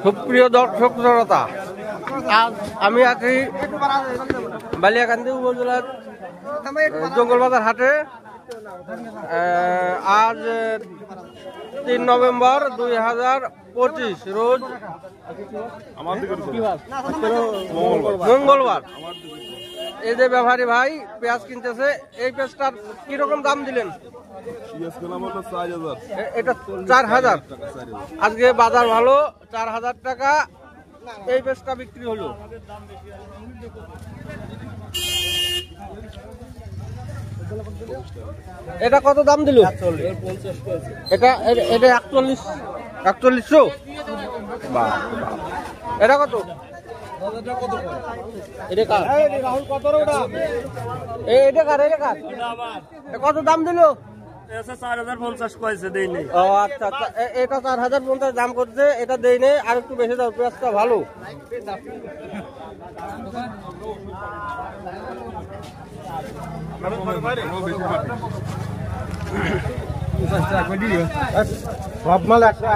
সুপ্রিয় দর্শক শ্রোতা, আজ আমি আছি বালিয়াকান্দি উপজেলার জঙ্গলবাজার হাটে। আজ 3 নভেম্বর 2025 রোজ মঙ্গলবার। এই যে ব্যাপারী ভাই পেঁয়াজ কিনতেছে, এই পেঁয়াজটার কিরকম দাম দিলেন? এটা 4000। আজকে বাজার ভালো, 4000 টাকা এই পেঁয়াজটা বিক্রি হলো। এটা কত দাম দিল? এটা 4100। এটা কত? কত দাম দিল? 4050 দেয়নি। ও আচ্ছা আচ্ছা, এটা 4050 দাম করছে, এটা দেই নেই। আর একটু বেশি দাও, পেঁয়াজটা ভালো। সব মাল একটা